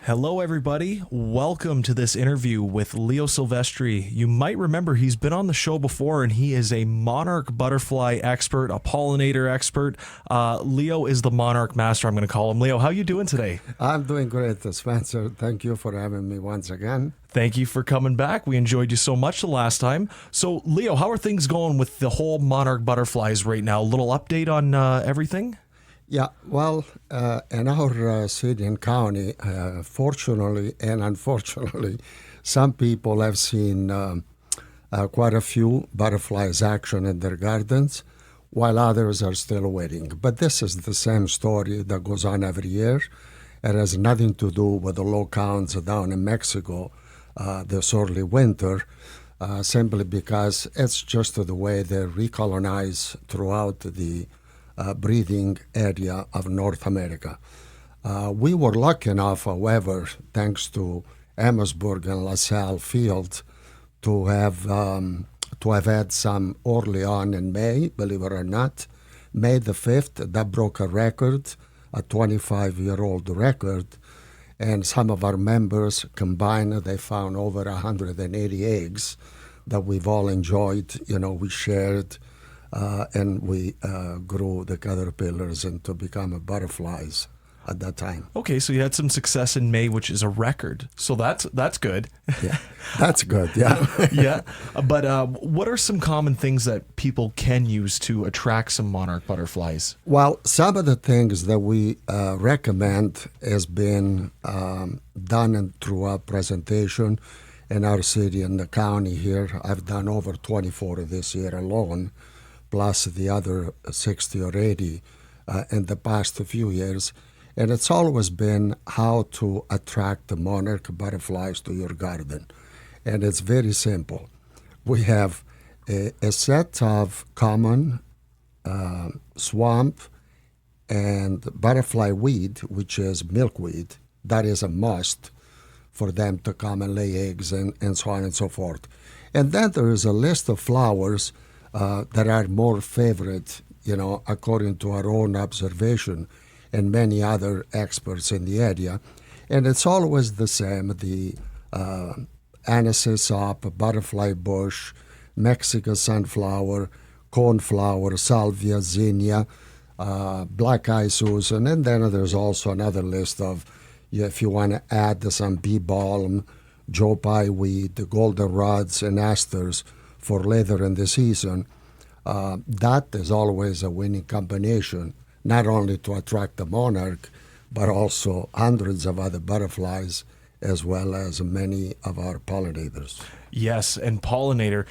Hello, everybody. Welcome to this interview with Leo Silvestri. You might remember he's been on the show before, and he is a monarch butterfly expert, a pollinator expert. Leo is the monarch master, I'm going to call him. Leo, how are you doing today? I'm doing great, Spencer. Thank you for having me once again. Thank you for coming back. We enjoyed you so much the last time. So, Leo, how are things going with the whole monarch butterflies right now? A little update on everything? Yeah, well, in our city and county, fortunately and unfortunately, some people have seen quite a few butterflies action in their gardens, while others are still waiting. But this is the same story that goes on every year. It has nothing to do with the low counts down in Mexico this early winter, simply because it's just the way they recolonize throughout the breeding area of North America. We were lucky enough, however, thanks to Amherstburg and LaSalle Field, to have had some early on in May, believe it or not. May the 5th, that broke a record, a 25-year-old record, and some of our members combined, they found over 180 eggs that we've all enjoyed. You know, we shared and we grew the caterpillars into become butterflies at that time. Okay, so you had some success in May, which is a record. So that's good. Yeah, that's good, yeah. Yeah, but what are some common things that people can use to attract some monarch butterflies? Well, some of the things that we recommend has been done through our presentation in our city and the county here. I've done over 24 this year alone, plus the other 60 or 80 in the past few years. And it's always been how to attract the monarch butterflies to your garden. And it's very simple. We have a set of common swamp and butterfly weed, which is milkweed. That is a must for them to come and lay eggs and so on and so forth. And then there is a list of flowers that are more favorite, according to our own observation and many other experts in the area. And it's always the same, the aniseed, butterfly bush, Mexican sunflower, cornflower, salvia, zinnia, black eye Susan, and then there's also another list of, if you want to add some bee balm, Joe Pye weed, the goldenrods, and asters for later in the season. That is always a winning combination, not only to attract the monarch, but also hundreds of other butterflies, as well as many of our pollinators. Yes, and pollinator,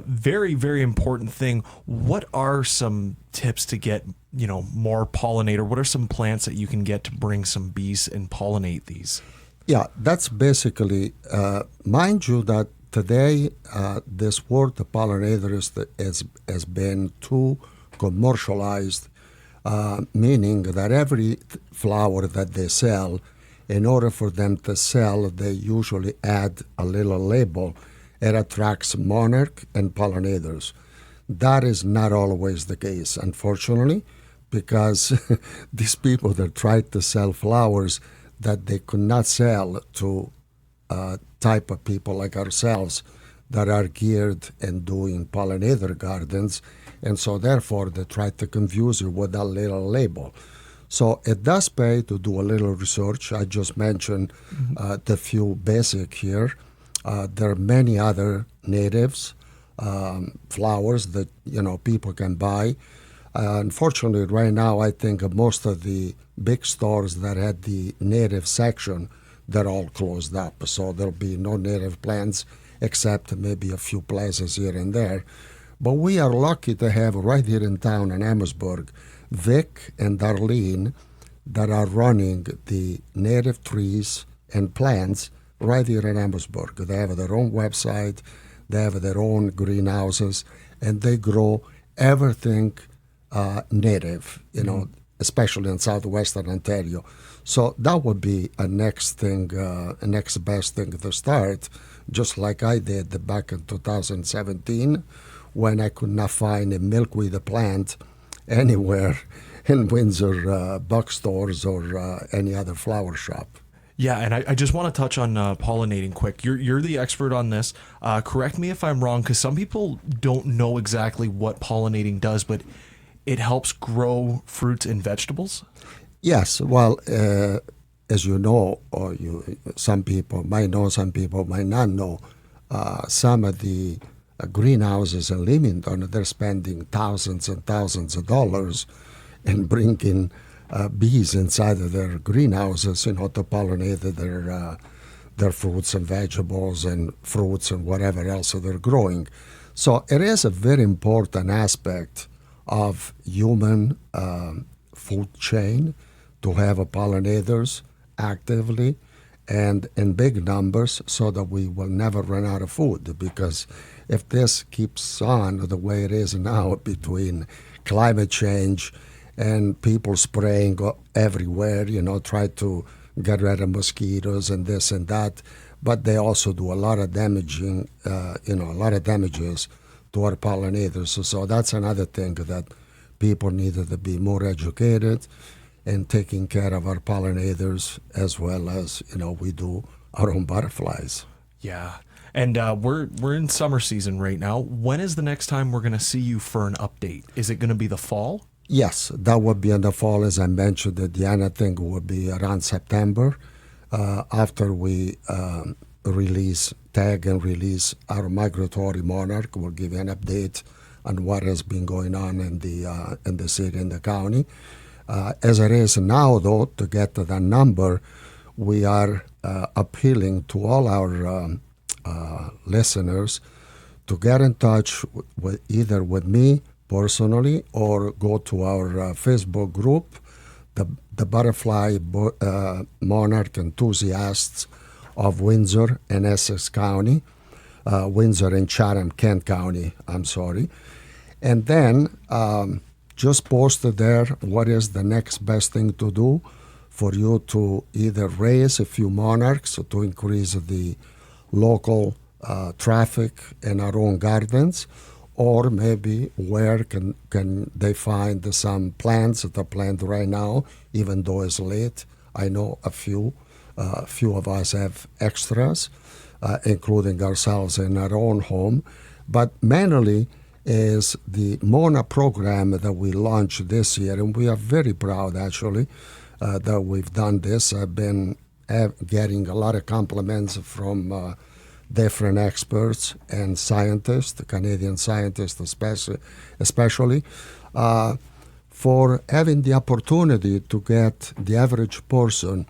very, very important thing. What are some tips to get, more pollinator? What are some plants that you can get to bring some bees and pollinate these? Yeah, that's basically, mind you that today this word pollinators has been too commercialized, meaning that every flower that they sell, in order for them to sell, they usually add a little label. It attracts monarch and pollinators. That is not always the case, unfortunately, because these people that tried to sell flowers that they could not sell to type of people like ourselves that are geared and doing pollinator gardens, and so therefore they try to confuse you with that little label. So it does pay to do a little research. I just mentioned the few basic here. There are many other natives, flowers that people can buy. Unfortunately, right now, I think most of the big stores that had the native section, they're all closed up. So there'll be no native plants except maybe a few places here and there. But we are lucky to have right here in town in Amherstburg, Vic and Darlene, that are running the native trees and plants right here in Amherstburg. They have their own website, they have their own greenhouses, and they grow everything native, especially in southwestern Ontario. So that would be a next best thing to start, just like I did back in 2017 when I could not find a milkweed plant anywhere in Windsor bookstores or any other flower shop. Yeah, and I just want to touch on pollinating quick. You're the expert on this. Correct me if I'm wrong, because some people don't know exactly what pollinating does, but it helps grow fruits and vegetables. Yes, well, as you know, or some people might know, some people might not know, some of the greenhouses in Leamington, they're spending thousands and thousands of dollars in bringing bees inside of their greenhouses, to pollinate their fruits and vegetables and fruits and whatever else they're growing. So it is a very important aspect of human food chain to have pollinators actively and in big numbers so that we will never run out of food. Because if this keeps on the way it is now, between climate change and people spraying everywhere, try to get rid of mosquitoes and this and that, but they also do a lot of damaging, a lot of damages to our pollinators. So that's another thing that people needed to be more educated in taking care of our pollinators, as well as we do our own butterflies. Yeah. And we're in summer season right now. When is the next time we're going to see you for an update? Is it going to be the fall? Yes, that would be in the fall, as I mentioned. The Diana thing would be around September, after we tag and release our migratory monarch. We'll give you an update on what has been going on in the city and the county. As it is now, though, to get to that number, we are appealing to all our listeners to get in touch either with me personally or go to our Facebook group, the Butterfly Monarch Enthusiasts of Windsor and Essex County, Windsor and Chatham-Kent County, I'm sorry. And then just post there what is the next best thing to do for you to either raise a few monarchs to increase the local traffic in our own gardens, or maybe where can they find some plants that are planted right now, even though it's late. I know a few of us have extras, including ourselves in our own home, but mainly is the MONA program that we launched this year, and we are very proud, actually, that we've done this. I've been getting a lot of compliments from different experts and scientists, Canadian scientists especially, for having the opportunity to get the average person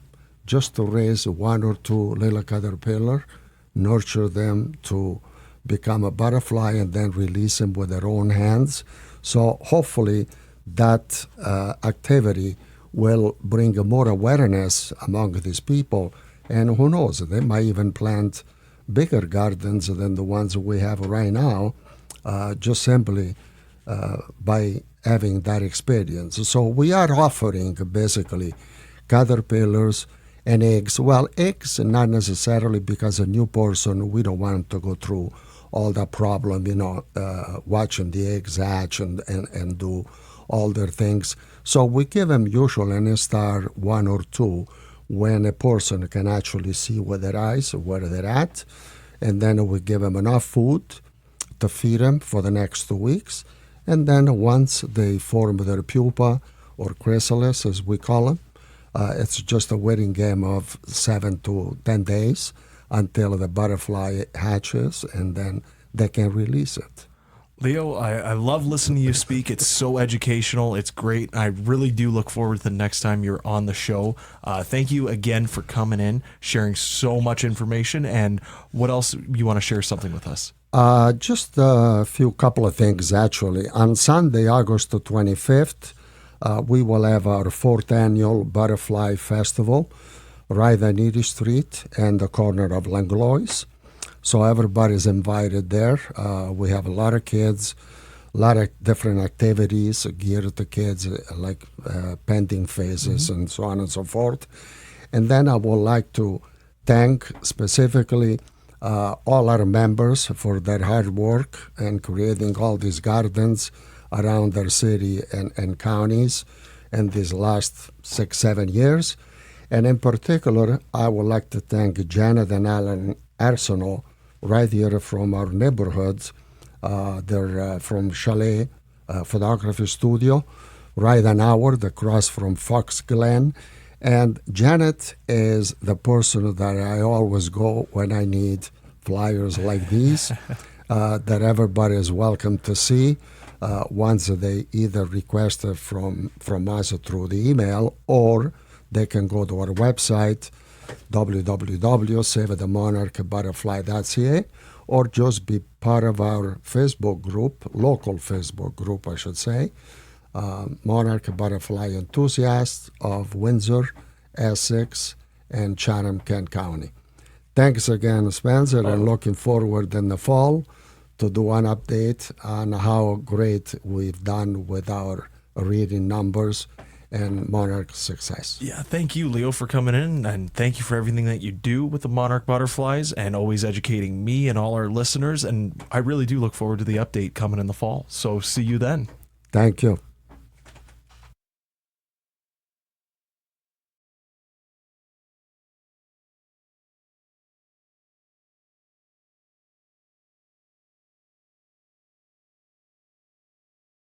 just to raise one or two little caterpillar, nurture them to become a butterfly, and then release them with their own hands. So hopefully that activity will bring more awareness among these people, and who knows, they might even plant bigger gardens than the ones we have right now, just simply by having that experience. So we are offering basically caterpillars and eggs. Well, eggs not necessarily, because a new person, we don't want to go through all that problem, watching the eggs hatch and do all their things. So we give them usually an star one or two when a person can actually see with their eyes where they're at. And then we give them enough food to feed them for the next 2 weeks. And then once they form their pupa, or chrysalis as we call them, it's just a waiting game of 7 to 10 days until the butterfly hatches, and then they can release it. Leo, I love listening to you speak. It's so educational. It's great. I really do look forward to the next time you're on the show. Thank you again for coming in, sharing so much information. And what else you want to share something with us? Just a couple of things, actually. On Sunday, August 25th, we will have our 4th annual Butterfly Festival right on Eady Street and the corner of Langlois. So everybody's invited there. We have a lot of kids, a lot of different activities geared to kids, like painting phases and so on and so forth. And then I would like to thank specifically all our members for their hard work in creating all these gardens around their city and counties in these last 6-7 years. And in particular, I would like to thank Janet and Alan Arsenault right here from our neighborhoods. They're from Chalet Photography Studio, right an hour across from Fox Glen. And Janet is the person that I always go when I need flyers like these that everybody is welcome to see once they either request it from us through the email, or they can go to our website, www.savethemonarchbutterfly.ca, or just be part of our Facebook group, local Facebook group, I should say, Monarch Butterfly Enthusiasts of Windsor, Essex, and Chatham-Kent County. Thanks again, Spencer, and looking forward in the fall to do an update on how great we've done with our reading numbers and Monarch success. Yeah, thank you, Leo, for coming in, and thank you for everything that you do with the Monarch Butterflies and always educating me and all our listeners. And I really do look forward to the update coming in the fall. So see you then. Thank you.